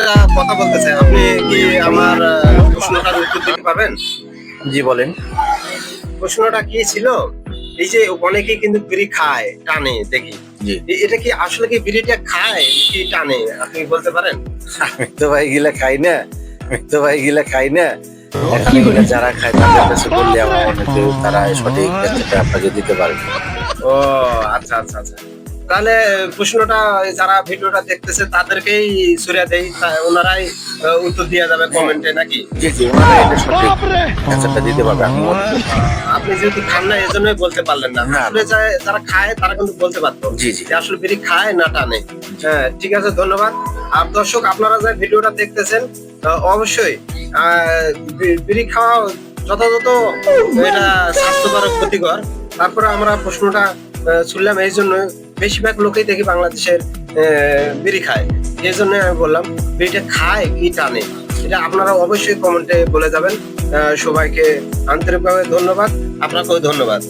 একটা কথা বলতে চাই, আপনি কি আমার প্রশ্নটার উত্তর দিতে পারবেন? জি বলেন। প্রশ্নটা কি ছিল, এই যে অনেকেই কিন্তু বিড়ি খায় টানে দেখি, জি। এটা কি আসলে কি বিড়িটা খায় কি টানে, আপনি বলতে পারেন? আমি তো ভাই গিলা খাই না, এখানে গিলা যারা খায় তাদের কাছে বললে আমার মনে হয় তারা সঠিক অ্যান্সারটা আপনাকে দিতে পারবে। ও আচ্ছা আচ্ছা আচ্ছা, তাহলে প্রশ্নটা যারা ভিডিওটা দেখতেছে তাদেরকেই ছুড়ে দেই, ওনারাই উত্তর দিয়ে যাবে কমেন্টে নাকি? জি জি, ওনারা এটা সঠিক অ্যান্সারটা দিতে পারবে আমি মনে করি। আপনি যেহেতু খান না এজন্যই বলতে পারলেন না, না, আসলে যারা খায় তারা কিন্তু বলতে পারতো জি জি। যে আসলে বিড়ি খায় না টানে। হ্যাঁ ঠিক আছে, ধন্যবাদ। আর দর্শক আপনারা যে ভিডিওটা দেখতেছেন অবশ্যই বিড়ি খাওয়া যথাযথ এটা স্বাস্থ্যকর ক্ষতিকর। তারপরে আমরা প্রশ্নটা শুনলাম, এই জন্য বেশিরভাগ লোকেই দেখি বাংলাদেশের বিড়ি খায়, এই জন্য আমি বললাম বিড়িটা খায় কি টানে, এটা আপনারা অবশ্যই কমেন্টে বলে যাবেন। সবাইকে আন্তরিকভাবে ধন্যবাদ, আপনাকেও ধন্যবাদ।